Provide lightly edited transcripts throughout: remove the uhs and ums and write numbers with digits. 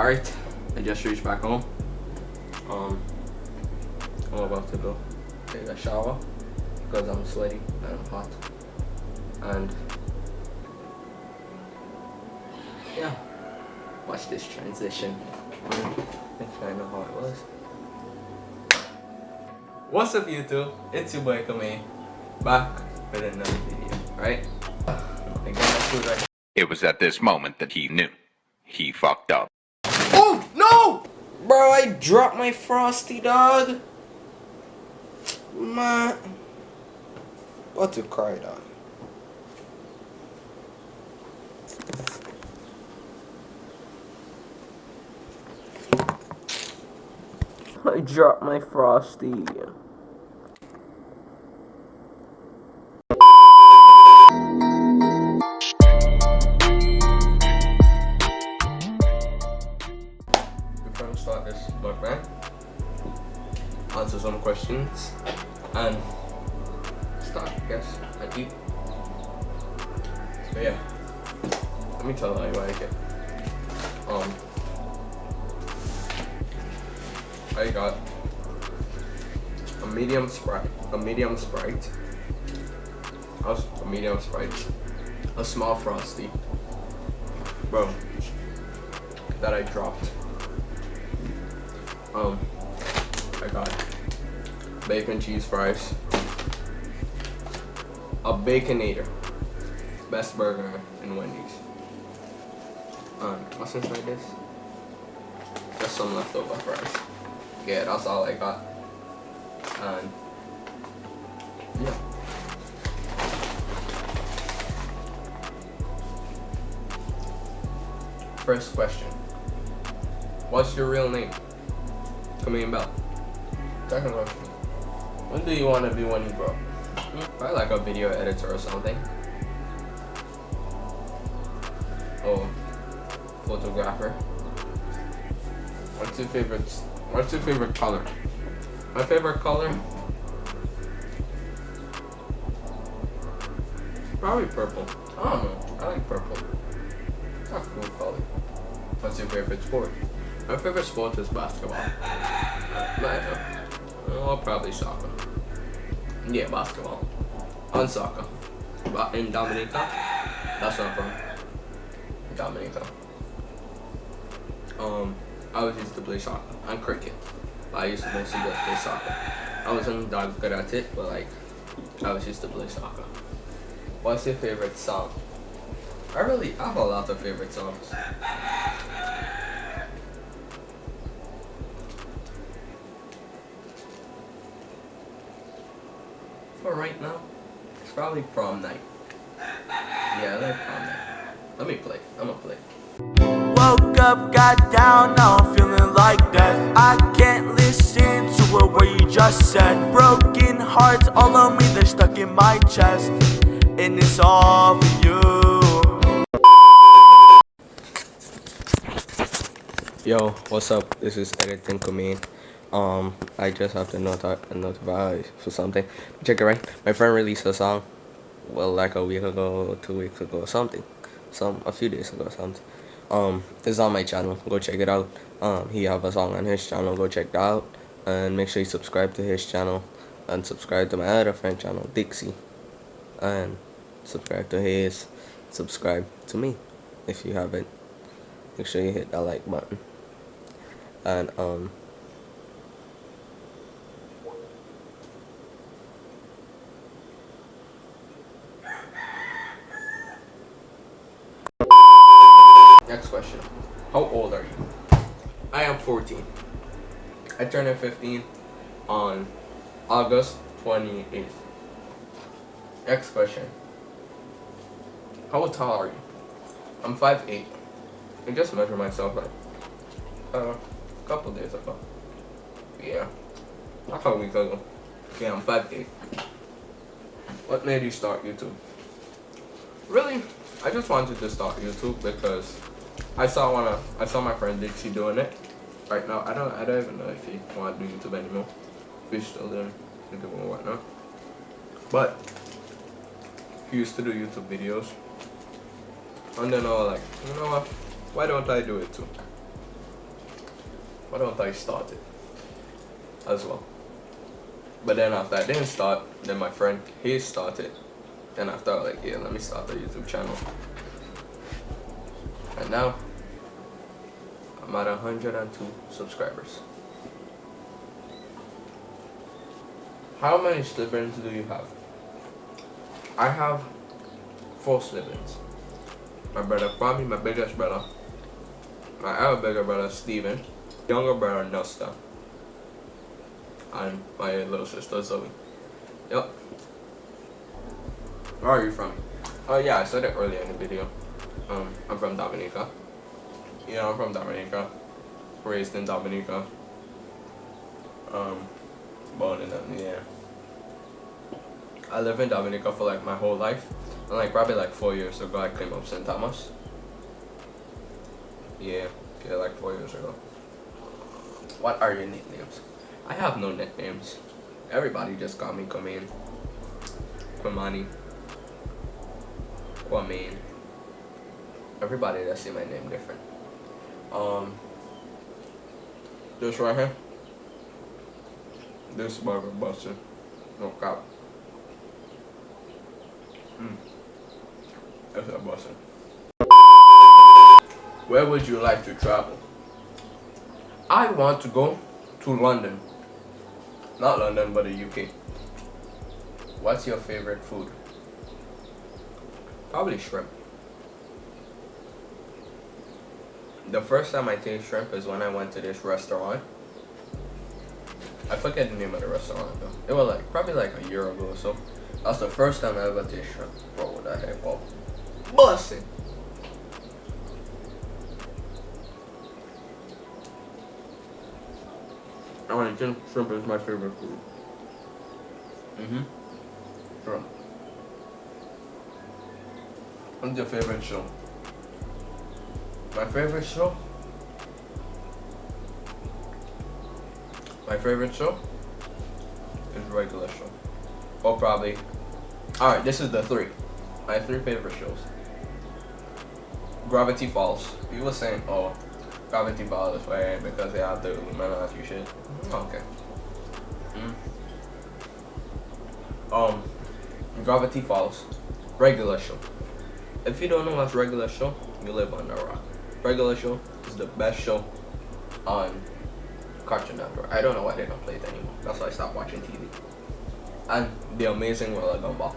Alright, I just reached back home. I'm about to go take a shower because I'm sweaty and I'm hot. And yeah, watch this transition. I think I know how it was. What's up YouTube? It's your boy Kame, back with another video, right? Again, that's food right. It was at this moment that he knew. He fucked up. Oh no! Bro, I dropped my Frosty, dog. Man. About to cry, dog. I dropped my Frosty. Before we start this mukbang, answer some questions and start, I guess, and eat. So yeah, let me tell you what I get. I got a medium Sprite, a small Frosty, bro, that I dropped. I got bacon cheese fries, a Baconator, best burger in Wendy's. What's inside this? Just some leftover fries. Yeah, that's all I got. And yeah. First question. What's your real name? Camille Bell. Second question. When do you want to be when you grow up? Probably like a video editor or something. Oh, photographer. What's your favorite color? My favorite color? Probably purple. I don't know. I like purple. It's a cool color. What's your favorite sport? My favorite sport is basketball. Well, probably soccer. Yeah, basketball. On soccer. But in Dominica, that's where I'm from. Dominica. I always used to play soccer and cricket. I used to mostly just play soccer. I wasn't that good at it, but like, I always used to play soccer. What's your favorite song? I have a lot of favorite songs. For right now, it's probably Prom Night. Yeah, I like Prom Night. Let me play. I'm gonna play. Woke up, got down, now I'm feeling like death. I can't listen to a word you just said. Broken hearts all on me, they're stuck in my chest. And it's all for you. Yo, what's up? This is Editing Comedian. I just have to notify for something. Check it right. My friend released a song, well, like a week ago, 2 weeks ago, something. A few days ago, something. It's on my channel. Go check it out. He have a song on his channel. Go check that out. And make sure you subscribe to his channel. And subscribe to my other friend channel, Dixie. And subscribe to his. Subscribe to me if you haven't. Make sure you hit that like button. And next question. How old are you? I am 14. I turned 15 on August 28th. Next question. How tall are you? I'm 5'8". I just measured myself like a couple days ago. Yeah. Not a week ago. Yeah, I'm 5'8". What made you start YouTube? Really? I just wanted to start YouTube because I saw my friend Dixie doing it. Right now, I don't even know if he want to do YouTube anymore. If he's still doing YouTube or whatnot. But he used to do YouTube videos. And then I was like, you know what? Why don't I do it too? why don't I start it as well? But then after I didn't start, then my friend, he started. Then I thought like, yeah, let me start the YouTube channel. And now, I'm at 102 subscribers. How many siblings do you have? I have 4 siblings. My brother Kwame, my biggest brother. My other bigger brother Steven. Younger brother Nosta. And my little sister Zoe. Yep. Where are you from? Oh yeah, I said it earlier in the video. I'm from Dominica. Yeah, I'm from Dominica. Raised in Dominica. Born in Dominica. Yeah. I lived in Dominica for like my whole life. And like probably like 4 years ago I came up St. Thomas. Yeah, like 4 years ago. What are your nicknames? I have no nicknames. Everybody just call me Kwame, Kwamani, Kwame. Everybody that see my name different. This right here. This burger buster. No cap. That's a buster. Where would you like to travel? I want to go to London. Not London, but the UK. What's your favorite food? Probably shrimp. The first time I tasted shrimp is when I went to this restaurant. I forget the name of the restaurant though. It was like probably like a year ago or so. That's the first time I ever tasted shrimp. Bro, what the heck, bro? Bussin'. I think shrimp is my favorite food. Shrimp. What's your favorite show? My favorite show? My favorite show is regular show. Or probably. Alright, this is the 3. My 3 favorite shows. Gravity Falls. People saying, oh, Gravity Falls is way because they have the Illuminati shit. Okay. Gravity Falls. Regular show. If you don't know what's regular show, you live on the rock. Regular show is the best show on Cartoon Network. I don't know why they don't play it anymore. That's why I stopped watching TV. And The Amazing World of Gumball.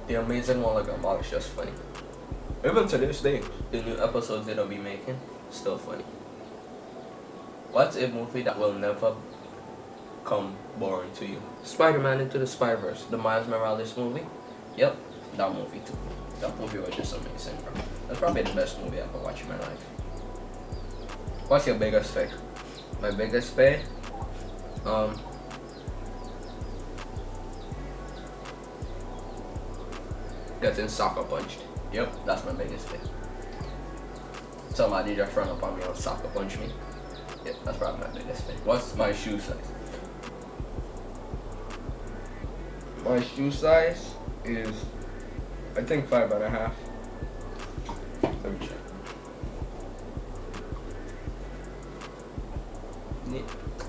The Amazing World of Gumball is just funny. Even to this day, the new episodes they don't be making, still funny. What's a movie that will never come boring to you? Spider-Man Into the Spider-Verse, the Miles Morales movie. Yep, that movie too. That movie was just amazing, bro. That's probably the best movie I've ever watched in my life. What's your biggest fear? My biggest fear? Getting sucker punched. Yep, that's my biggest fear. Somebody just run up on me and sucker punch me. Yep, that's probably my biggest fear. What's my shoe size? My shoe size is, I think 5.5. Let me check.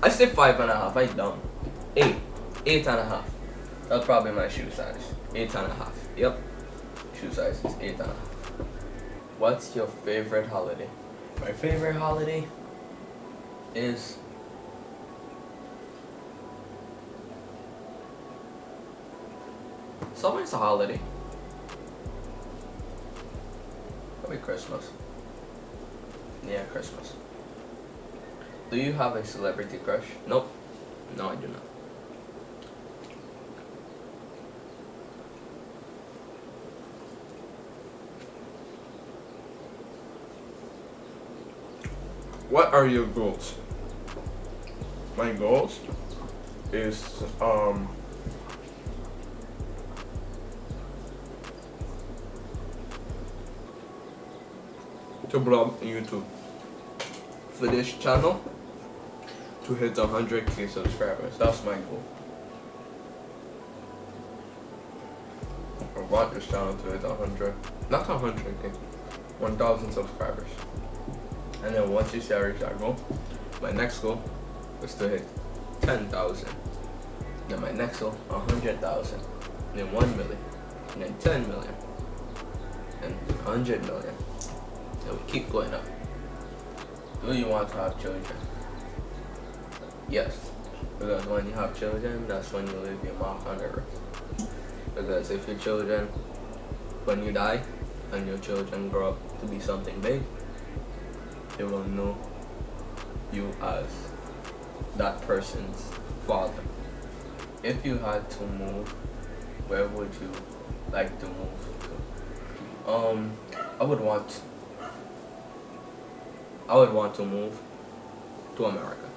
I said 5.5. I dumb. 8. 8.5. That's probably my shoe size. 8.5. Yep. Shoe size is 8.5. What's your favorite holiday? My favorite holiday is summer's a holiday. Probably Christmas. Yeah, Christmas. Do you have a celebrity crush? Nope. No, I do not. What are your goals? My goals is to blow up YouTube for this channel to hit 100k subscribers. That's my goal. I want this channel to hit 100, not 100k, 1,000 subscribers. And then once you see I reach that goal, My next goal was to hit 10,000. Then my next goal, 100,000. Then 1 million. And then 10 million. And 100 million. And we keep going up. Do you want to have children? Yes. Because when you have children, that's when you leave your mark on the earth. Because if your children, when you die, and your children grow up to be something big, they will know you as that person's father. If you had to move, where would you like to move to? I would want to move to America.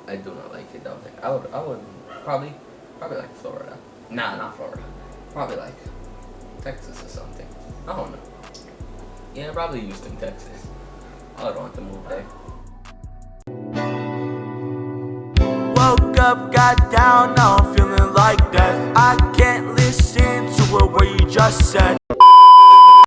I do not like it down there. I would probably like Florida. Nah, not Florida. Probably like Texas or something. I don't know. Yeah, probably Houston, Texas. I would want to move there. Woke up, got down, now I'm feeling like death. I can't listen to a word you just said.